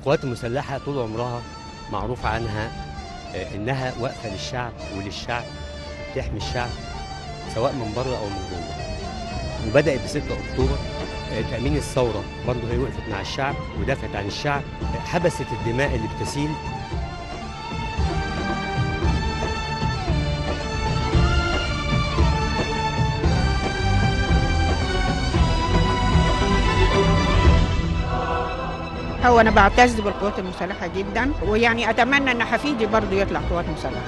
القوات المسلحة طول عمرها معروف عنها إنها واقفة للشعب وللشعب، تحمي الشعب سواء من بره أو من جوه. وبدأت ب 6 أكتوبر تأمين الثورة، برضه هي وقفت مع الشعب ودافعت عن الشعب، حبست الدماء اللي بتسيل. هو أنا بعتز بالقوات المسلحة جدا، ويعني أتمنى إن حفيدي برضه يطلع قوات مسلحة.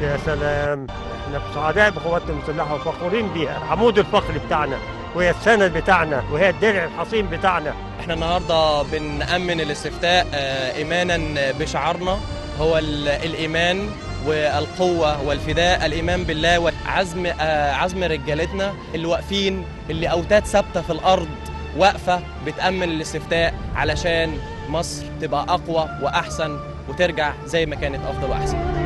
يا سلام، احنا سعداء بقواتنا المسلحة وفخورين بيها، عمود الفخر بتاعنا وهي السند بتاعنا وهي الدرع الحصين بتاعنا. احنا النهارده بنأمن الاستفتاء إيمانا بشعارنا هو الإيمان والقوة والفداء، الإيمان بالله وعزم رجالتنا اللي واقفين، اللي أوتاد ثابتة في الأرض واقفة بتأمن الاستفتاء علشان مصر تبقى أقوى وأحسن وترجع زي ما كانت أفضل وأحسن.